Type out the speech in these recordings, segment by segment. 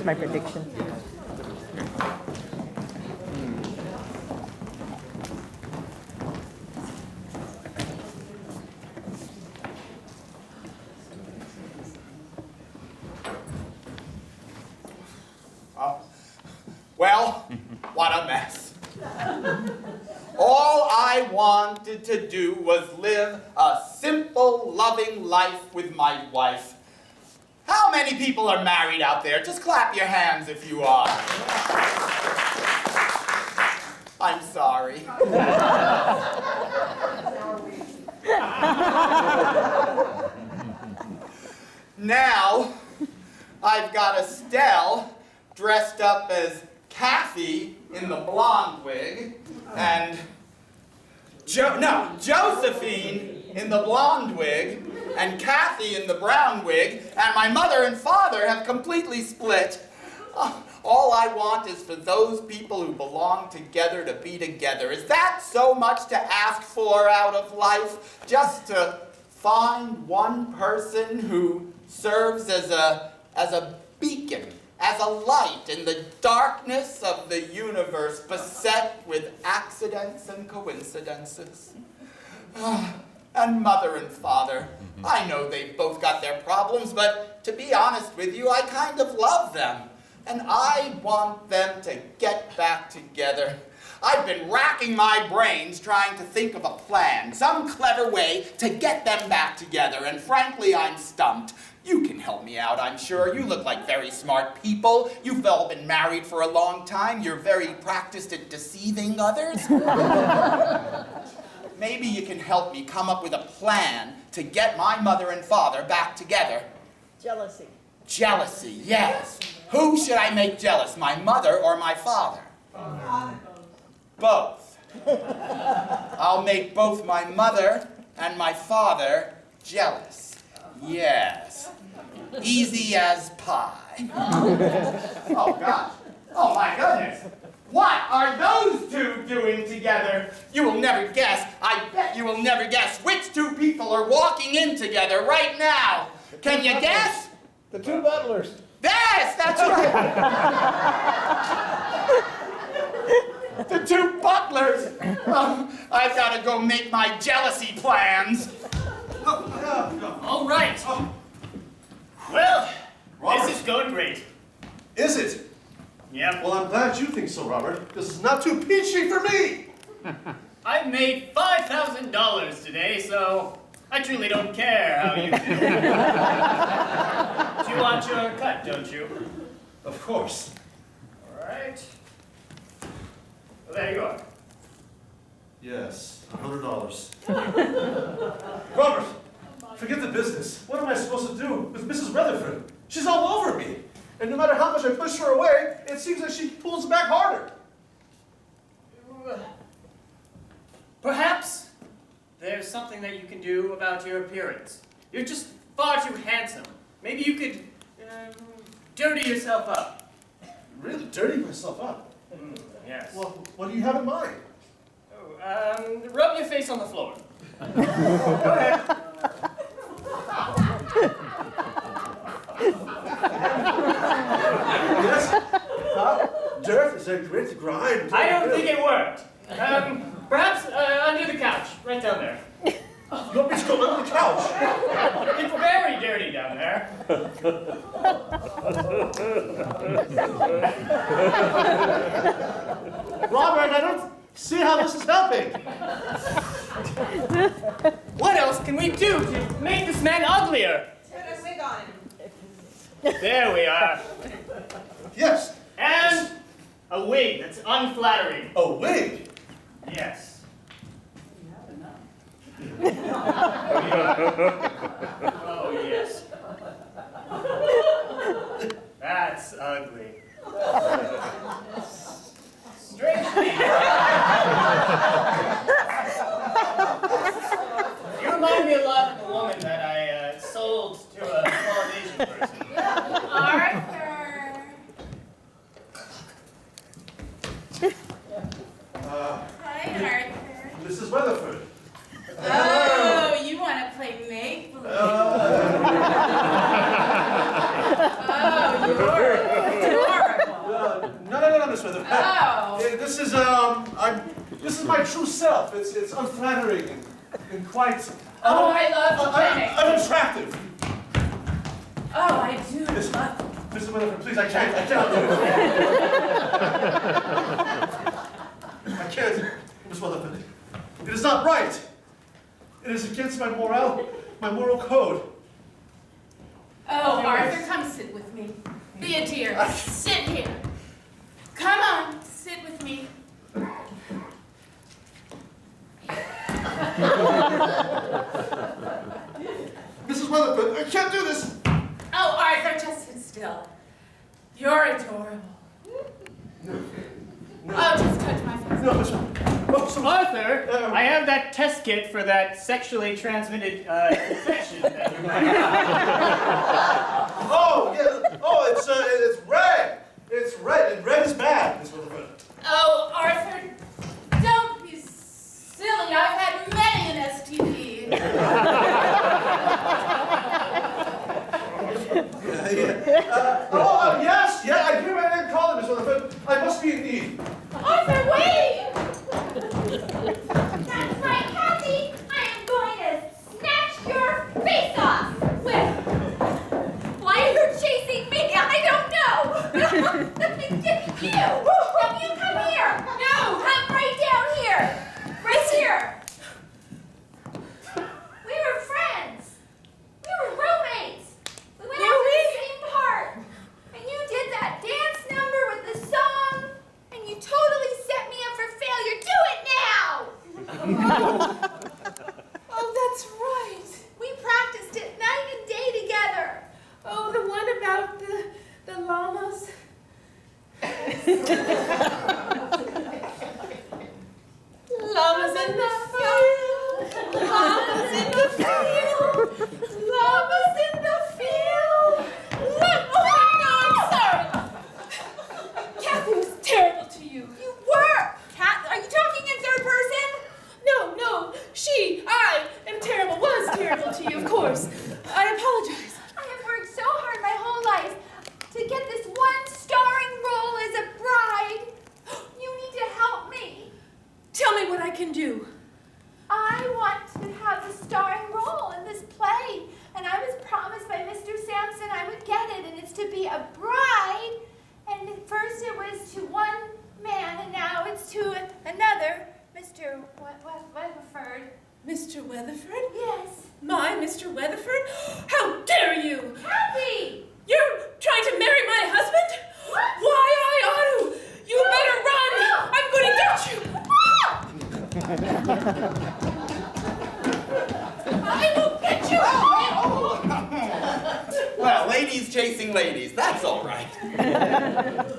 my prediction. Well, what a mess. All I wanted to do was live a simple, loving life with my wife. How many people are married out there? Just clap your hands if you are. I'm sorry. Now, I've got Estelle dressed up as Kathy in the blonde wig, and Josephine in the blonde wig, and Kathy in the brown wig, and my mother and father have completely split. All I want is for those people who belong together to be together. Is that so much to ask for out of life? Just to find one person who serves as a beacon, as a light in the darkness of the universe beset with accidents and coincidences. And mother and father, I know they've both got their problems, but to be honest with you, I kind of love them. And I want them to get back together. I've been racking my brains trying to think of a plan, some clever way to get them back together, and frankly, I'm stumped. You can help me out, I'm sure. You look like very smart people. You've all been married for a long time. You're very practiced at deceiving others. Maybe you can help me come up with a plan to get my mother and father back together. Jealousy. Jealousy, yes. Who should I make jealous, my mother or my father? Both. I'll make both my mother and my father jealous. Yes. Easy as pie. Oh, gosh. Oh, my goodness. What are those two doing together? You will never guess. I bet you will never guess which two people are walking in together right now. Can you guess? The two butlers. Yes, that's right. The two butlers. I've got to go make my jealousy plans. All right. Well, Robert. this is going great. Is it? Yep. Well, I'm glad you think so, Robert. This is not too peachy for me. I've made $5,000 today, so I truly don't care how you do. You want your cut, don't you? Of course. All right. Well, there you are. Yes, $100. Robert, forget the business. What am I supposed to do with Mrs. Rutherford? She's all over me. And no matter how much I push her away, it seems like she pulls back harder. Perhaps there's something that you can do about your appearance. You're just far too handsome. Maybe you could dirty yourself up. Really dirty myself up? Yes. Well, what do you have in mind? Rub your face on the floor. Go ahead. Yes? Dirt is a great grime. I don't think it worked. Perhaps under the couch, right down there. You want me to go under the couch? It's very dirty down there. Robert, I don't see how this is helping. What else can we do to make this man uglier? Put a wig on him. There we are. Yes. And a wig that's unflattering. A wig? Yes. Oh, yes. That's ugly. Strangely. You remind me a lot of the woman that I sold to a small Asian person. Arthur. Hi, Arthur. Mrs. Weatherford. Oh, you want to play make-believe. Oh, you're Oh. This is my true self. It's unflattering and quite. Oh, I love panic. Unattractive. Oh, I do Listen, love. Mr. Weatherford, please, I cannot do it. I can't, Miss Weatherford. It is not right. It is against my moral code. Oh, Arthur, come sit with me. Be a dear. Sit here. Come on, sit with me. Mrs. Weatherford, I can't do this. Oh, Arthur, just sit still. You're adorable. Oh, just touch my face. No, Miss Arthur, I have that test kit for that sexually transmitted infection that you might have. Oh, yeah. Oh, it's red. It's red, and red is bad, Miss Weatherford. Oh, Arthur, don't be silly. I've had many an STD. Yes, I hear my name called, Miss Weatherford. I must be in need. Arthur, wait! That's right, Kathy. I am going to snatch your face off. Why you're chasing me, I don't know. You come here. No, come right down here. Right here. We were friends. We were roommates. We went out to the same park. And you did that dance number with the song. And you totally set me up for failure. Do it now! Oh, that's right. We practiced it night and day together. Oh, the one about the llamas. Llamas in the field. Llamas in the field. Llamas in the field. Oh, no, I'm sorry. Kathy was terrible to you. You were! Kat, are you talking in third person? No, I am terrible, was terrible to you, of course. I apologize. I have worked so hard my whole life to get this one starring role as a bride. You need to help me. Tell me what I can do. I want to have a starring role in this play, and I was promised by Mr. Sampson I would get it, and it's to be a bride. And at first it was to one man, and now it's to another, Mr. Weatherford. Mr. Weatherford? Yes. My Mr. Weatherford? How dare you! Kathy! You're trying to marry my husband? What? Why, I ought to! You better run! I'm going to get you! I will get you! Well, ladies chasing ladies, that's all right.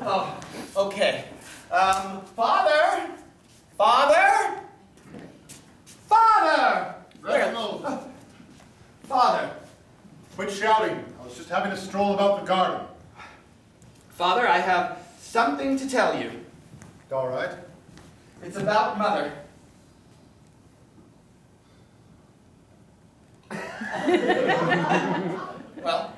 Oh, okay. Father! Father! Father! Reginald, Father. quit shouting. I was just having a stroll about the garden. Father, I have something to tell you. All right. It's about Mother. Well,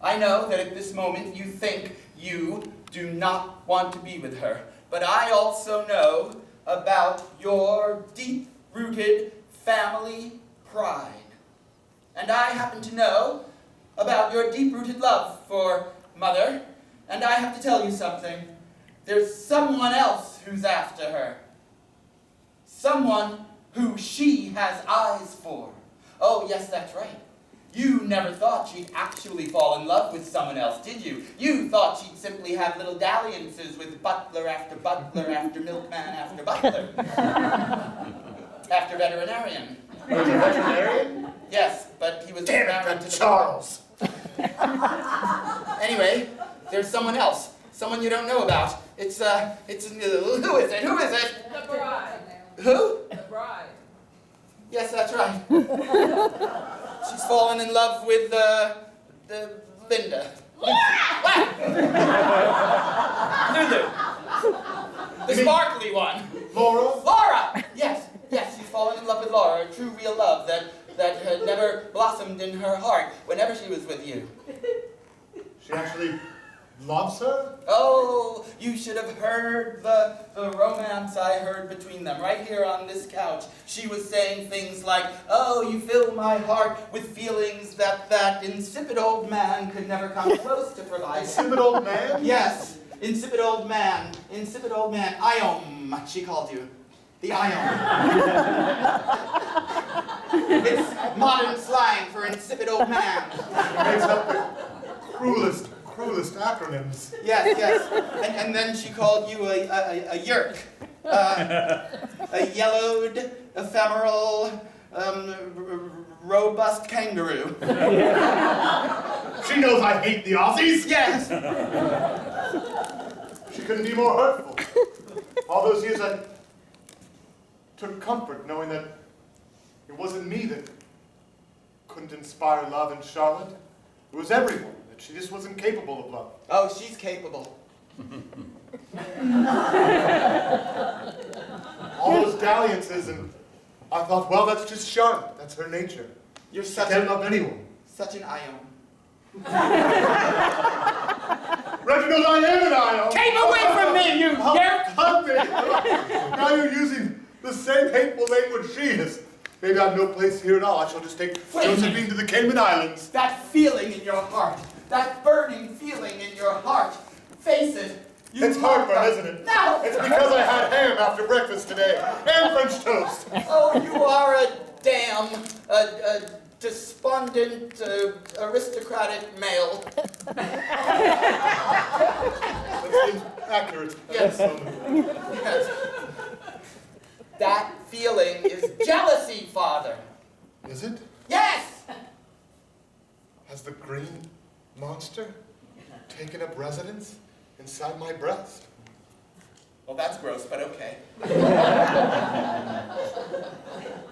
I know that at this moment you think you do not want to be with her, but I also know about your deep-rooted family pride. And I happen to know about your deep-rooted love for Mother, and I have to tell you something. There's someone else who's after her. Someone who she has eyes for. Oh, yes, that's right. You never thought she'd actually fall in love with someone else, did you? You thought she'd simply have little dalliances with butler after butler after milkman after butler. After veterinarian. Veterinarian? Yes, but he was Damn married it, to the Charles. Anyway, there's someone else. Someone you don't know about. who is it? Who is it? The bride. Who? The bride. Yes, that's right. She's fallen in love with, Linda. Laura! Lulu. The sparkly one. Laura? Laura! Yes, she's fallen in love with Laura, a true, real love that had never blossomed in her heart whenever she was with you. She actually loves her? Oh, you should have heard the romance I heard between them right here on this couch. She was saying things like, oh, you fill my heart with feelings that insipid old man could never come close to providing. Insipid old man? Yes, insipid old man. Iom, she called you. The Iom. It's modern slang for insipid old man. It makes up the cruelest acronyms. Yes. And then she called you a yerk. A yellowed, ephemeral, robust kangaroo. She knows I hate the Aussies. Yes. She couldn't be more hurtful. All those years I took comfort knowing that it wasn't me that couldn't inspire love in Charlotte. It was everyone, that she just wasn't capable of love. Oh, she's capable. All those dalliances, and I thought, well, that's just Charlotte. That's her nature. You're She such can't love anyone. such an Iom. Reginald, I am an Ion. Keep away from me, you yerk! Cut me. Now you're using the same hateful language she is. Maybe I've no place here at all. I shall just take Josephine to the Cayman Islands. That feeling in your heart, that burning feeling in your heart, face it. It's heartburn, isn't it? No! It's because I had ham after breakfast today. And French toast. Oh, you are a damn, despondent, aristocratic male. That seems accurate. Yes. Yes. That feeling is jealousy, Father. Is it? Yes! Has the green monster taken up residence inside my breast? Well, that's gross, but okay.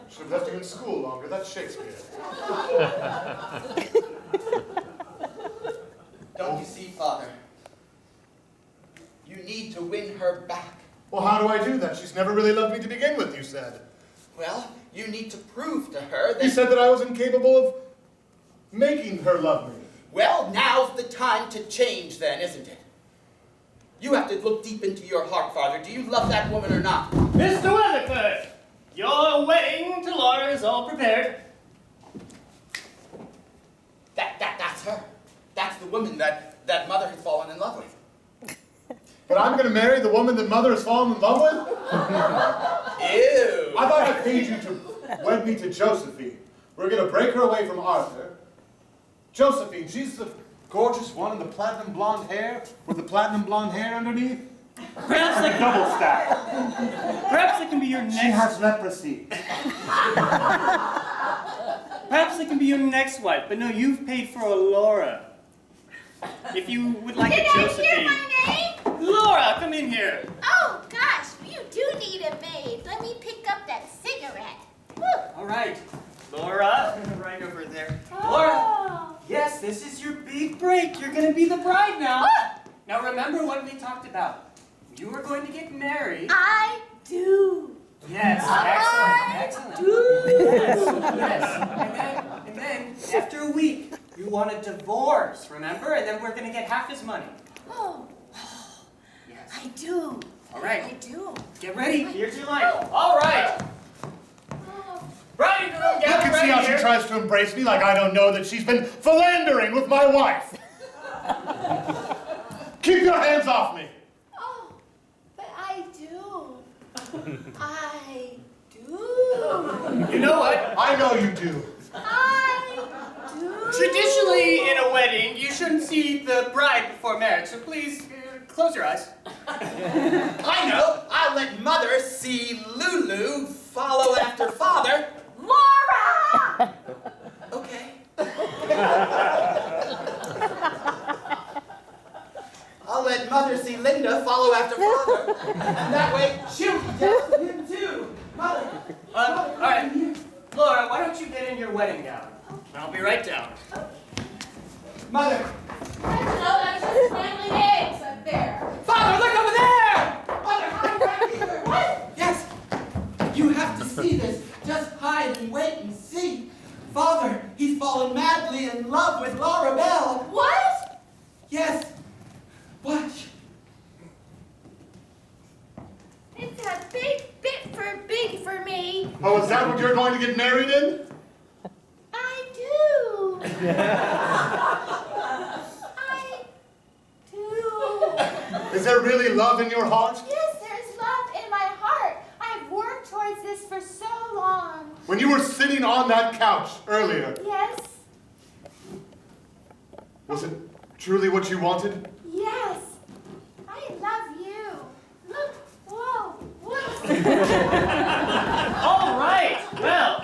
Should have left you in school longer. That's Shakespeare. Don't you see, Father? You need to win her back. Well, how do I do that? She's never really loved me to begin with, you said. Well, you need to prove to her that... You said that I was incapable of making her love me. Well, now's the time to change then, isn't it? You have to look deep into your heart, Father. Do you love that woman or not? Mr. Weatherford, your wedding to Laura is all prepared. That's her. That's the woman that Mother has fallen in love with. But I'm going to marry the woman that Mother has fallen in love with? Ew. I thought I paid you to wed me to Josephine. We're going to break her away from Arthur. Josephine, she's the gorgeous one in the platinum blonde hair with the platinum blonde hair underneath. Perhaps like Double stack. Perhaps it can be your next. She has leprosy. Perhaps it can be your next wife, but no, you've paid for a Laura. If you would like a Josephine. Did I hear my name? Laura, come in here. Oh, gosh, you do need a maid. Let me pick up that cigarette. Woo. All right, Laura, right over there. Oh. Laura, yes, this is your big break. You're going to be the bride now. Ah. Now remember what we talked about. You are going to get married. I do. Yes, I excellent. do. Yes. And then, after a week, you want a divorce, remember? And then we're going to get half his money. Oh, Yes. I do. All right. I do. Get ready. Here's your line. All right. Oh. Bride and groom, You gather can see right how here. she tries to embrace me like I don't know that she's been philandering with my wife. Keep your hands off me. Oh, but I do. I do. You know what? I know you do. I do. Traditionally, in a wedding, you shouldn't see the bride before marriage, so please, close your eyes. I know. I'll let Mother see Lulu follow after Father. Laura! Okay. I'll let Mother see Linda follow after Father. And that way, she'll be jealous of him too. Mother. All right. Laura, why don't you get in your wedding gown? I'll be right down. Mother. No, that's just scrambled eggs up there. Father, look over there! Mother, hide right here. What? Yes. You have to see this. Just hide and wait and see. Father, he's fallen madly in love with Laura Bell. What? Yes. Watch. Oh, is that what you're going to get married in? I do. I do. Is there really love in your heart? Yes, there's love in my heart. I've worked towards this for so long. When you were sitting on that couch earlier, Yes, was it truly what you wanted? yes. I love you. Look, whoa, whoa. All right, well,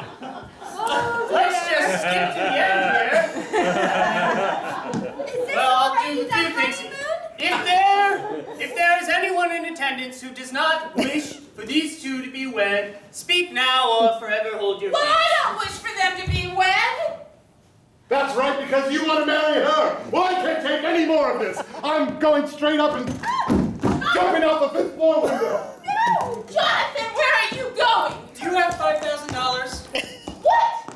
Whoa, let's just skip to the end here. Is this Well, I'll already do the a few things. honeymoon? If there is anyone in attendance who does not wish for these two to be wed, speak now or forever hold your Well, peace. I don't wish for them to be wed. That's right, because you want to marry her. Well, I can't take any more of this. I'm going straight up and jumping out the 5th floor window. No! Jonathan, where are you going? Do you have $5,000? What?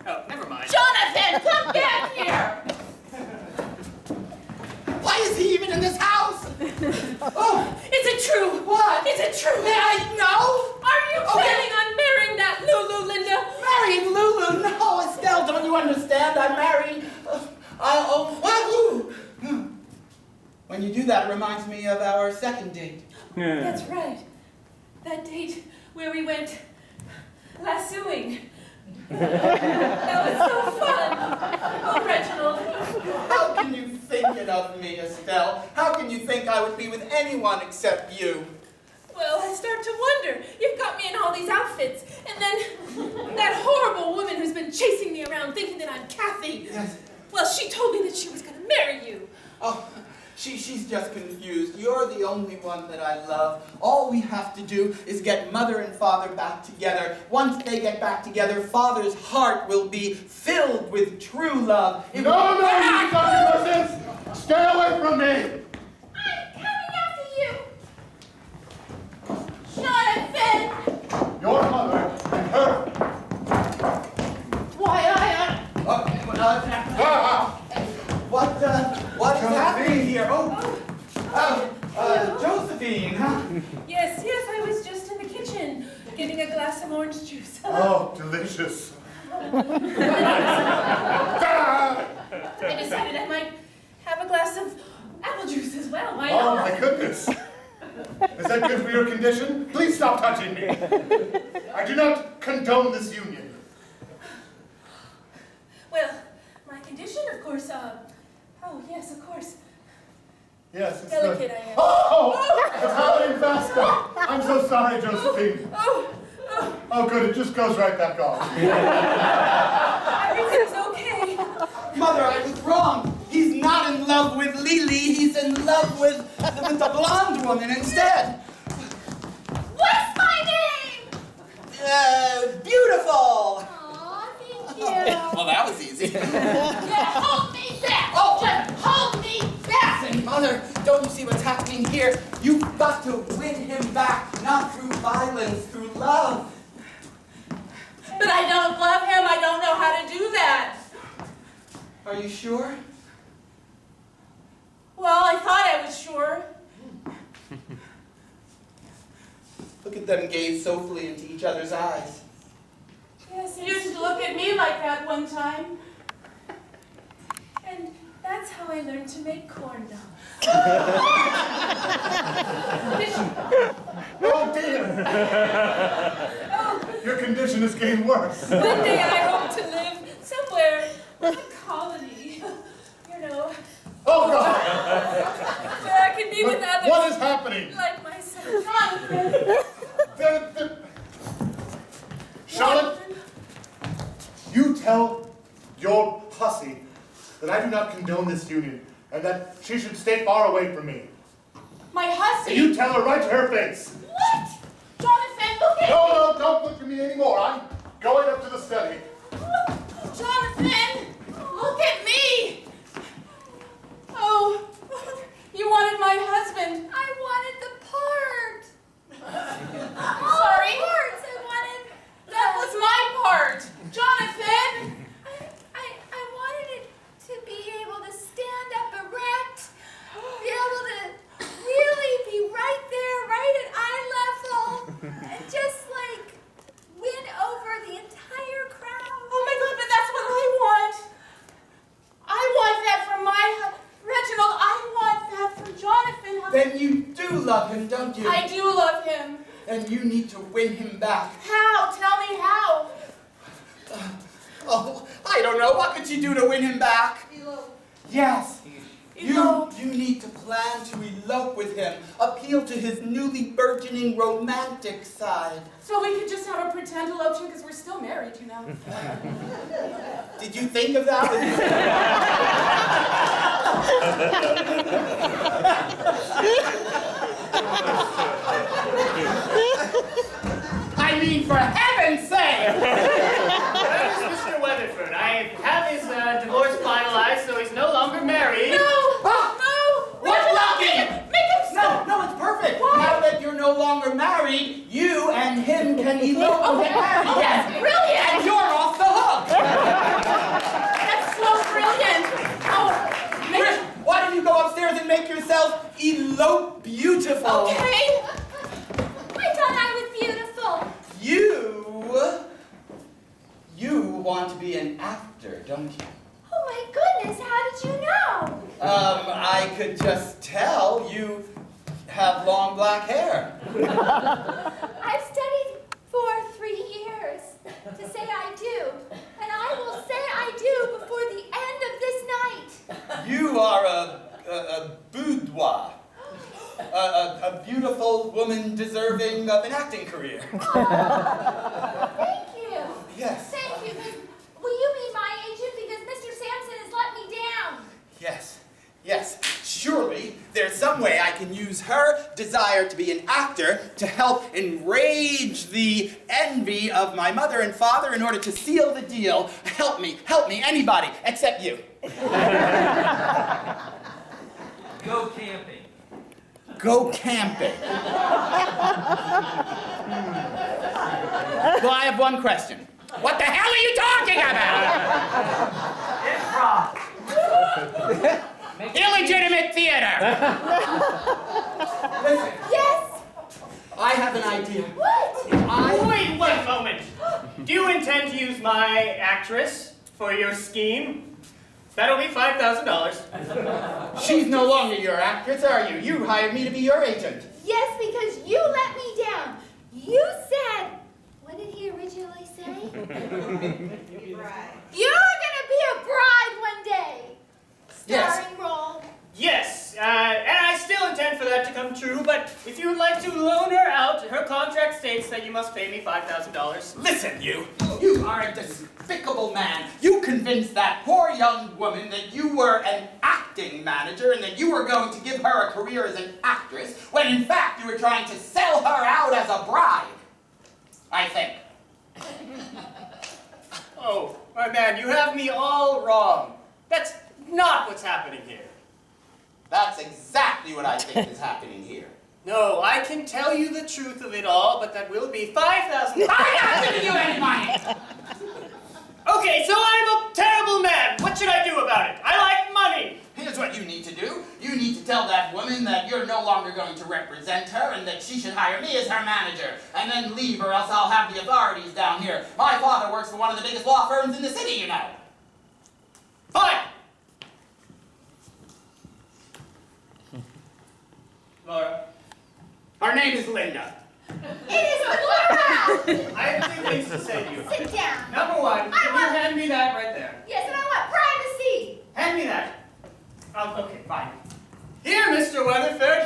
Oh, never mind. Jonathan, come back here! Why is he even in this house? Oh, Is it true? what? Is it true? May I know? Are you planning on marrying that Lulu, Linda? Marrying Lulu? No, Estelle, don't you understand? I'm married. When you do that, it reminds me of our second date. That's right. That date where we went lassoing. That was so fun. Oh, Reginald. How can you think it of me, Estelle? How can you think I would be with anyone except you? Well, I start to wonder. You've got me in all these outfits. And then that horrible woman who's been chasing me around thinking that I'm Kathy. Yes. Well, she told me that she was going to marry you. Oh, she's just confused. You're the only one that I love. All we have to do is get mother and father back together. Once they get back together, father's heart will be filled with true love. No, you talking nonsense! Stay away from me! I'm coming after you. Jonathan! Your mother and her. Why, What is happening here? Josephine, huh? Yes, I was just in the kitchen getting a glass of orange juice. Oh, delicious. I decided I might have a glass of apple juice as well. Why Oh, not? my goodness. Is that good for your condition? Please stop touching me. I do not condone this union. Well, my condition, of course, oh, yes, of course. Yes, it's Delicate the... I am. Oh! It's happening faster. I'm so sorry, Josephine. Oh, Oh, good, it just goes right back off. everything's okay. Mother, I was wrong. He's not in love with Lily. He's in love with the blonde woman instead. What's my name? Beautiful. Aw, thank you. Well, that was easy. Yeah, hold me back. Oh. Just hold me back. Listen, Mother, don't you see what's happening here? You've got to win him back, not through violence, through love. But I don't love him. I don't know how to do that. Are you sure? Well, I thought I was sure. Look at them gaze soulfully into each other's eyes. Yes, he used to look at me like that one time. And that's how I learned to make corn dogs. Oh, dear. Your condition is getting worse. One day I hope to live somewhere in a colony. You know, Oh, God. where I can be with others What is happening? like myself. Jonathan! Charlotte, you tell your hussy that I do not condone this union and that she should stay far away from me. My hussy! And you tell her right to her face. What? Jonathan, look at No, don't look at me anymore. I'm going up to the study. Jonathan! Look at me! Oh, you wanted my husband. I wanted the part. Sorry. Parts. I wanted. That was my part. Jonathan! I wanted it to be able to stand up erect, be able to really be right there, right at eye level, and just like win Then you do love him, don't you? I do love him. And you need to win him back. How? Tell me how. Oh, I don't know. What could you do to win him back? Elope. Yes. Elope. You need to plan to elope with him. Appeal to his newly burgeoning romantic side. So we could just have a pretend elopement because we're still married, you know. Did you think of that? I mean, for heaven's sake! Where is Mr. Weatherford? I have his divorce finalized, so he's no longer married. No! Ah, No! what's lucky? Make him stop! No, it's perfect. Why? Now that you're no longer married, you and him can elope and get married again. Brilliant! And you're off the hook. That's so brilliant! Oh, Chris, why don't you go upstairs and make yourself elope beautiful? okay! I thought I was beautiful. You want to be an actor, don't you? Oh my goodness, how did you know? I could just tell you have long black hair. I've studied for 3 years to say I do. And I will say I do before the end of this night. You are a boudoir. A beautiful woman deserving of an acting career. Thank you. Yes. Thank you. Will you be my agent? Because Mr. Sampson has let me down. Yes. Surely there's some way I can use her desire to be an actor to help enrage the envy of my mother and father in order to seal the deal. Help me, anybody except you. Go camping. Go camping. Well, I have one question. What the hell are you talking about? Improv. Illegitimate theater. Listen, Yes. I have an idea. What? Wait 1 moment. Do you intend to use my actress for your scheme? That'll be $5,000. She's no longer your actress, are you? You hired me to be your agent. Yes, because you let me down. You said, what did he originally say? You're gonna be a bride one day. Yes. Starring role. Yes, and I still intend for that to come true, but if you would like to loan her out, her contract states that you must pay me $5,000. Listen, you are a despicable man. You convinced that poor young woman that you were an acting manager and that you were going to give her a career as an actress, when in fact you were trying to sell her out as a bride. I think. Oh, my man, you have me all wrong. That's not what's happening here. That's exactly what I think is happening here. No, I can tell you the truth of it all, but that will be $5,000. I'm not giving you any money! Okay, so I'm a terrible man. What should I do about it? I like money. Here's what you need to do. You need to tell that woman that you're no longer going to represent her and that she should hire me as her manager. And then leave, or else I'll have the authorities down here. My father works for one of the biggest law firms in the city, you know. Fine. Laura, Her name is Linda. It is Laura! I have 2 things to say to you. Sit down. Number 1, can you hand me that right there? Yes, and I want privacy. Hand me that. Oh, okay, fine. Here, Mr. Weatherford,